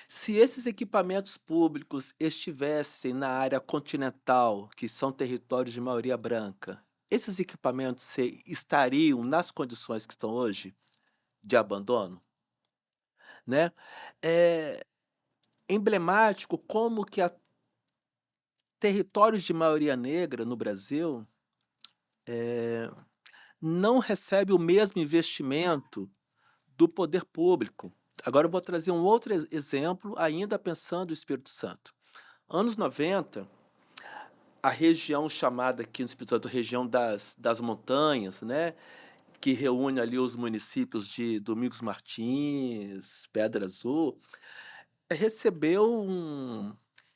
Se esses equipamentos públicos estivessem na área continental, que são territórios de maioria branca, esses equipamentos estariam nas condições que estão hoje de abandono, né? É emblemático como que territórios de maioria negra no Brasil não recebe o mesmo investimento do poder público. Agora eu vou trazer um outro exemplo, ainda pensando no Espírito Santo. Anos 90, a região chamada aqui no Espírito Santo, região das montanhas, né? Que reúne ali os municípios de Domingos Martins, Pedra Azul, recebeu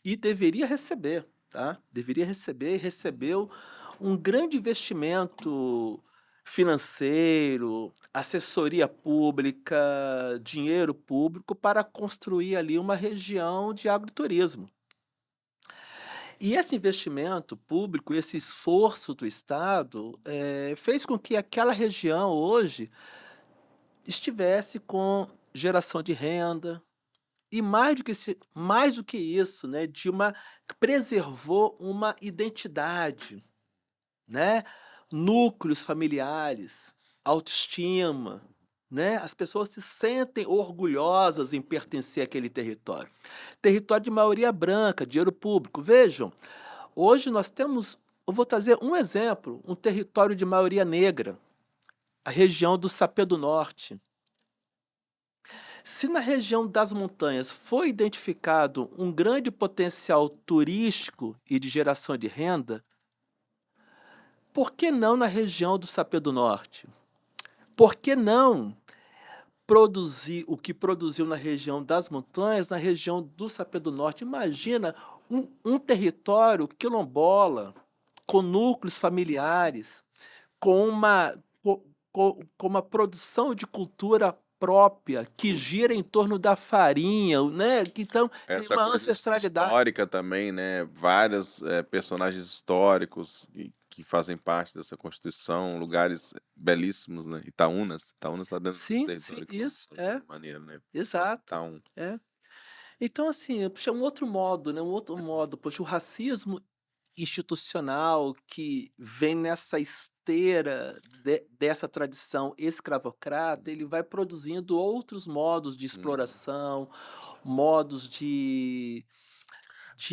e deveria receber, tá? Deveria receber e recebeu um grande investimento financeiro, assessoria pública, dinheiro público para construir ali uma região de agroturismo. E esse investimento público, esse esforço do Estado, fez com que aquela região hoje estivesse com geração de renda, e mais do que isso, né, preservou uma identidade, né, núcleos familiares, autoestima, né, as pessoas se sentem orgulhosas em pertencer àquele território. Território de maioria branca, dinheiro público. Vejam, hoje nós temos, eu vou trazer um exemplo, um território de maioria negra, a região do Sapé do Norte. Se na região das montanhas foi identificado um grande potencial turístico e de geração de renda, por que não na região do Sapé do Norte? Por que não produzir o que produziu na região das montanhas, na região do Sapé do Norte? Imagina um território quilombola, com núcleos familiares, com uma produção de cultura própria que gira em torno da farinha, né? Que então tem Essa uma coisa ancestralidade. histórica também, né? Vários personagens históricos que fazem parte dessa Constituição, lugares belíssimos, né? Itaúnas está dentro desse Sim, sim, território que isso, de maneira, né? Posso exato. citar um. É. Então, assim, puxa, um outro modo, né? Um outro modo. Poxa, o racismo institucional que vem nessa esteira dessa tradição escravocrata, ele vai produzindo outros modos de exploração, modos de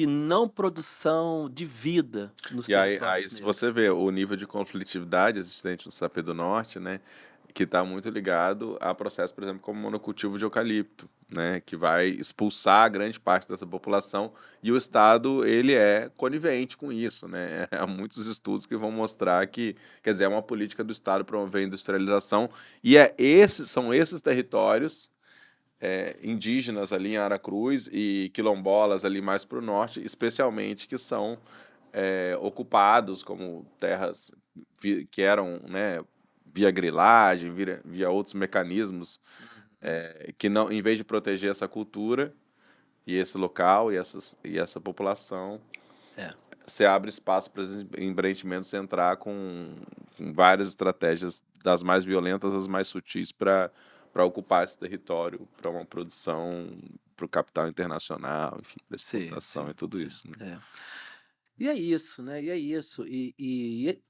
não produção de vida nos E aí, territórios se você negros. vê o nível de conflitividade existente no Sapé do Norte, né, que está muito ligado a processos, por exemplo, como monocultivo de eucalipto, né, que vai expulsar grande parte dessa população e o Estado, ele é conivente com isso, né, há muitos estudos que vão mostrar que, quer dizer, é uma política do Estado promover a industrialização e são esses territórios indígenas ali em Aracruz e quilombolas ali mais para o norte, especialmente que são ocupados como terras que eram, né, via grilagem, via outros mecanismos, que não, em vez de proteger essa cultura e esse local e essa população, É, você abre espaço para os empreendimentos entrar com várias estratégias, das mais violentas às mais sutis, para ocupar esse território para uma produção, para o capital internacional, enfim, para sim, exportação sim. e tudo isso, né? É. E é isso, né? E é isso.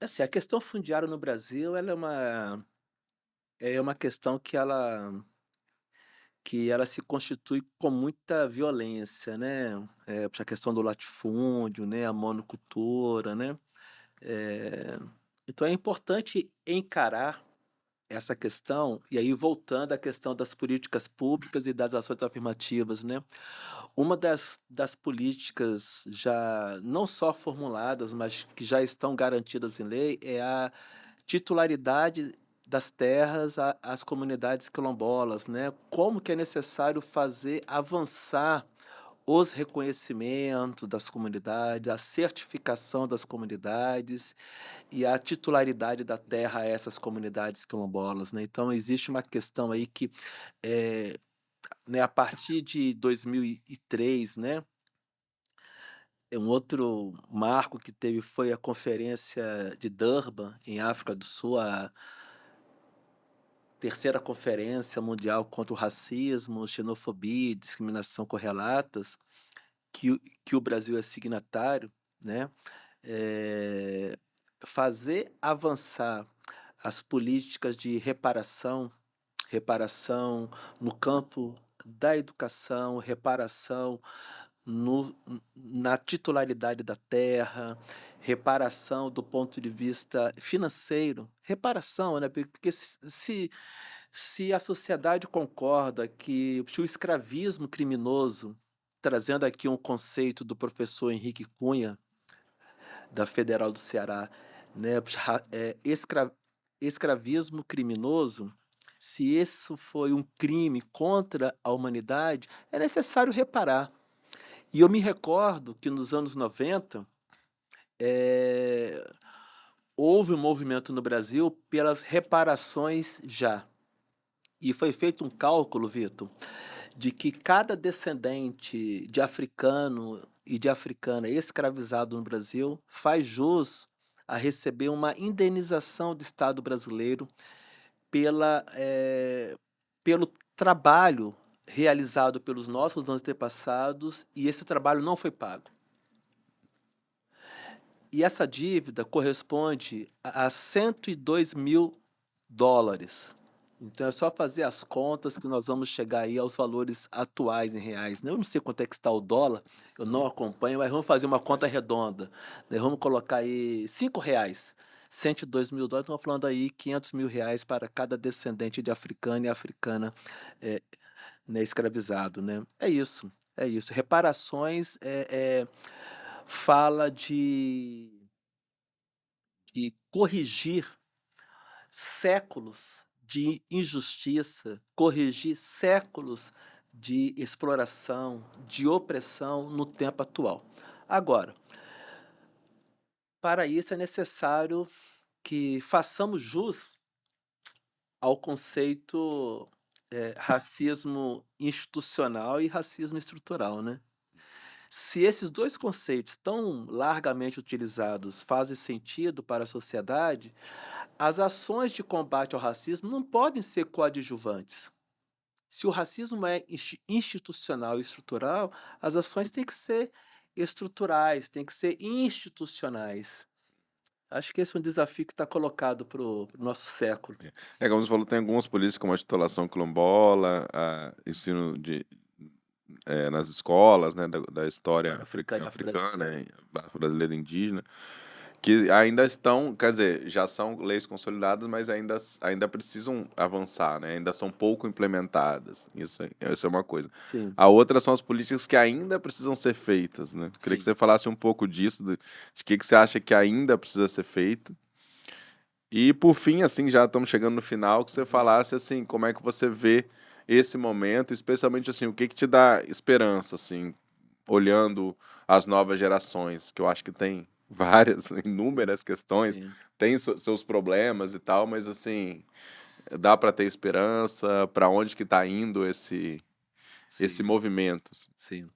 Assim, a questão fundiária no Brasil, ela é uma. é uma questão que ela se constitui com muita violência, né, a questão do latifúndio, né, a monocultura, né, eh, então é importante encarar essa questão, e aí voltando à questão das políticas públicas e das ações afirmativas, né. Uma das políticas já não só formuladas, mas que já estão garantidas em lei, é a titularidade das terras às comunidades quilombolas, né. Como que é necessário fazer avançar os reconhecimentos das comunidades, a certificação das comunidades e a titularidade da terra a essas comunidades quilombolas, né. Então existe uma questão aí que, eh, né, a partir de 2003, né, um outro marco que teve foi a conferência de Durban, em África do Sul, a terceira conferência mundial contra o racismo, xenofobia e discriminação correlatas, que o Brasil é signatário, né, eh, fazer avançar as políticas de reparação no campo da educação, reparação na titularidade da terra, reparação do ponto de vista financeiro, reparação, né, porque se a sociedade concorda que se o escravismo criminoso, trazendo aqui um conceito do professor Henrique Cunha, da Federal do Ceará, né, escravismo criminoso, se isso foi um crime contra a humanidade, é necessário reparar. E eu me recordo que nos anos 90, eh, houve um movimento no Brasil pelas reparações já. E foi feito um cálculo, Vitor, de que cada descendente de africano e de africana escravizado no Brasil faz jus a receber uma indenização do Estado brasileiro pelo trabalho realizado pelos nossos antepassados, e esse trabalho não foi pago. E essa dívida corresponde a US$ 102.000. Então é só fazer as contas que nós vamos chegar aí aos valores atuais em reais, né. Eu não sei quanto é que está o dólar, eu não acompanho, mas vamos fazer uma conta redonda, né, vamos colocar aí R$ 5, US$ 102.000, estamos falando aí R$ 500.000 para cada descendente de africano e africana, eh, né, escravizado, né. É isso, é isso. Reparações, fala de corrigir séculos de injustiça, corrigir séculos de exploração, de opressão no tempo atual. Agora, para isso é necessário que façamos jus ao conceito, racismo institucional e racismo estrutural, né. Se esses 2 conceitos tão largamente utilizados fazem sentido para a sociedade, as ações de combate ao racismo não podem ser coadjuvantes. Se o racismo é institucional e estrutural, as ações têm que ser estruturais, têm que ser institucionais. Acho que esse é um desafio que está colocado para o nosso século. Como você falou, tem algumas políticas como a titulação quilombola, ensino nas escolas, né, da história História africana e africana, afro-brasileira. brasileira e indígena, que ainda estão, quer dizer, já são leis consolidadas, mas ainda precisam avançar, né? Ainda são pouco implementadas. Isso é uma coisa. Sim, A outra são as políticas que ainda precisam ser feitas, né? Queria que sim. você falasse um pouco disso, de que você acha que ainda precisa ser feito. E por fim, assim, já estamos chegando no final, que você falasse assim, como é que você vê esse momento, especialmente assim, o que te dá esperança, assim, olhando as novas gerações, que eu acho que tem várias, inúmeras questões, Sim, tem seus problemas e tal, mas assim, dá para ter esperança, para onde que está indo esse sim, movimento, assim. sim.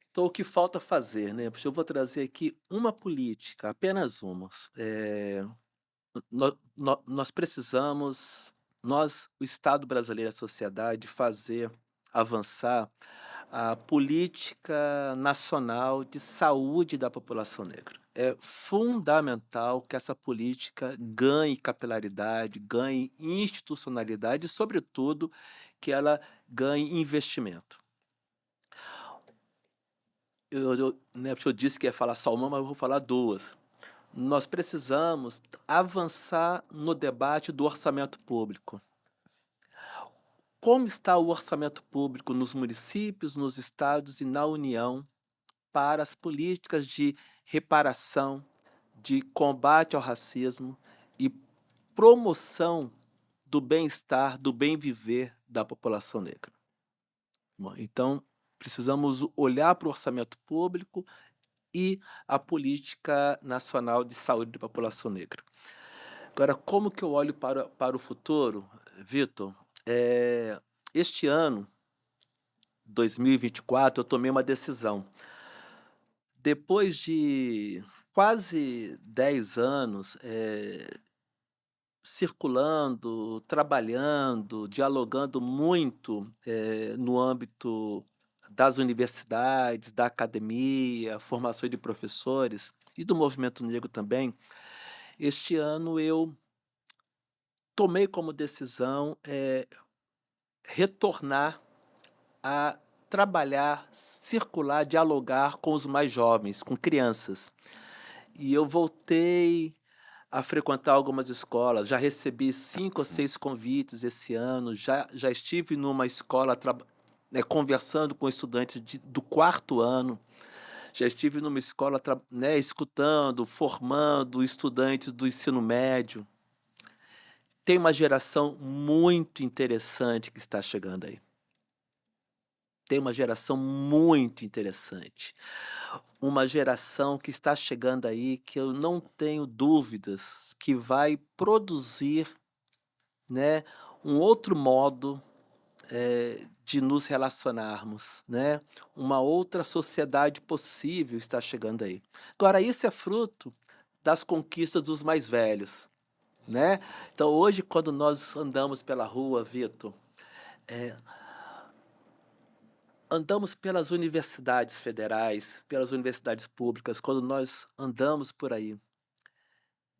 Então o que falta fazer, né, eu vou trazer aqui uma política, apenas uma, nós precisamos, o Estado brasileiro, a sociedade, fazer avançar a política nacional de saúde da população negra. é fundamental que essa política ganhe capilaridade, ganhe institucionalidade e, sobretudo, que ela ganhe investimento. Né, porque eu disse que ia falar só uma, mas eu vou falar duas. Nós precisamos avançar no debate do orçamento público. Como está o orçamento público nos municípios, nos estados e na União para as políticas de reparação, de combate ao racismo e promoção do bem-estar, do bem viver da população negra? Bom, então, precisamos olhar para o orçamento público e a política nacional de saúde da população negra. Agora, como que eu olho para o futuro, Vitor? Este ano, 2024, eu tomei uma decisão. Depois de quase 10 anos circulando, trabalhando, dialogando muito no âmbito das universidades, da academia, formação de professores e do movimento negro também, este ano eu tomei como decisão retornar a trabalhar, circular, dialogar com os mais jovens, com crianças. E eu voltei a frequentar algumas escolas, já recebi 5 ou 6 convites esse ano, já estive numa escola conversando com estudantes do 4º ano, já estive numa escola escutando, formando estudantes do ensino médio. Tem uma geração muito interessante que está chegando aí. Tem uma geração muito interessante. Uma geração que está chegando aí que eu não tenho dúvidas que vai produzir, né, um outro modo de nos relacionarmos, né? Uma outra sociedade possível está chegando aí. Agora, isso é fruto das conquistas dos mais velhos, né? Então, hoje, quando nós andamos pela rua, Vitor, andamos pelas universidades federais, pelas universidades públicas, quando nós andamos por aí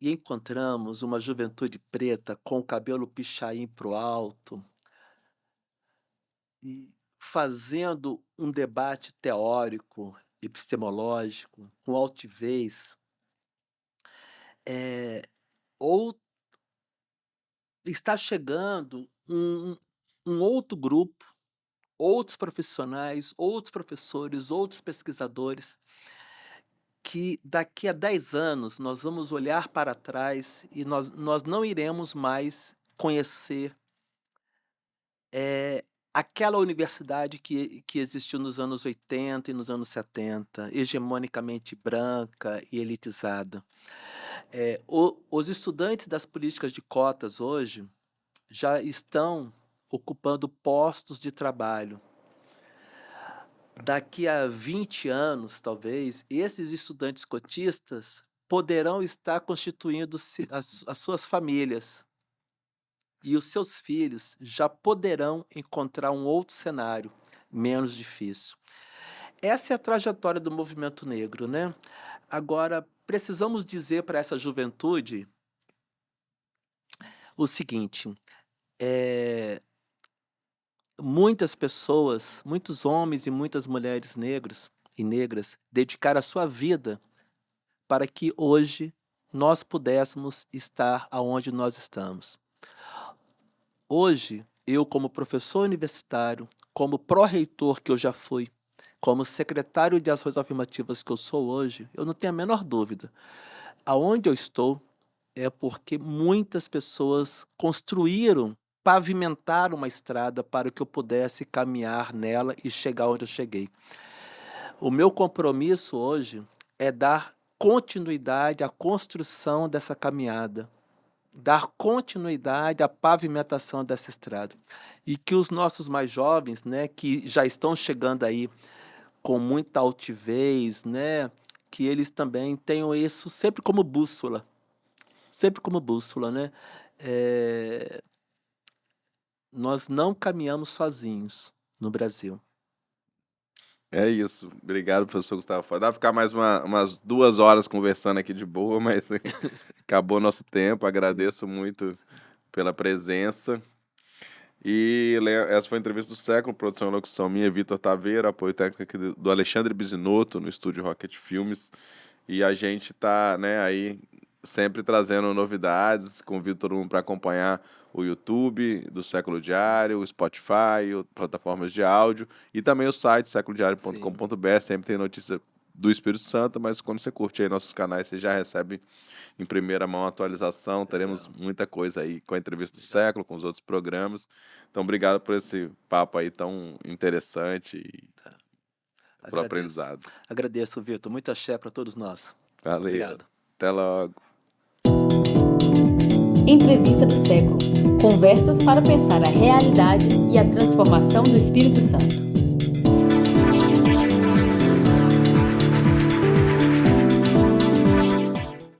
e encontramos uma juventude preta com o cabelo pichain pro alto e fazendo um debate teórico, epistemológico, com altivez, ou está chegando um outro grupo, outros profissionais, outros professores, outros pesquisadores, que daqui a 10 anos nós vamos olhar para trás e nós não iremos mais conhecer aquela universidade que existiu nos anos 80 e nos anos 70, hegemonicamente branca e elitizada. Os estudantes das políticas de cotas hoje já estão ocupando postos de trabalho. Daqui a 20 anos, talvez, esses estudantes cotistas poderão estar constituindo as suas famílias. E os seus filhos já poderão encontrar um outro cenário menos difícil. Essa é a trajetória do movimento negro, né? Agora, precisamos dizer para essa juventude o seguinte: muitas pessoas, muitos homens e muitas mulheres negros e negras dedicaram a sua vida para que hoje nós pudéssemos estar aonde nós estamos. Hoje, eu como professor universitário, como pró-reitor que eu já fui, como secretário de ações afirmativas que eu sou hoje, eu não tenho a menor dúvida. Aonde eu estou é porque muitas pessoas construíram, pavimentaram uma estrada para que eu pudesse caminhar nela e chegar onde eu cheguei. O meu compromisso hoje é dar continuidade à construção dessa caminhada, dar continuidade à pavimentação dessa estrada. E que os nossos mais jovens, né, que já estão chegando aí com muita altivez, né, que eles também tenham isso sempre como bússola. Sempre como bússola, né? Nós não caminhamos sozinhos no Brasil. É isso. Obrigado, professor Gustavo Foz. Dá pra ficar mais umas 2 horas conversando aqui de boa, mas acabou nosso tempo. Agradeço muito pela presença. E essa foi a entrevista do século, produção e locução minha, Vitor Taveira, apoio técnico aqui do Alexandre Bisinotto, no estúdio Rocket Filmes. E a gente tá, né, aí sempre trazendo novidades. Convido todo mundo para acompanhar o YouTube do Século Diário, o Spotify, plataformas de áudio e também o site séculodiario.com.br. Sempre tem notícia do Espírito Santo, mas quando você curte aí nossos canais, você já recebe em primeira mão a atualização. Teremos muita coisa aí com a entrevista do século, com os outros programas. Então, obrigado por esse papo aí tão interessante e pelo aprendizado. Agradeço, Vitor. Muito axé para todos nós. Valeu. Obrigado. Até logo. Entrevista do século. Conversas para pensar a realidade e a transformação do Espírito Santo.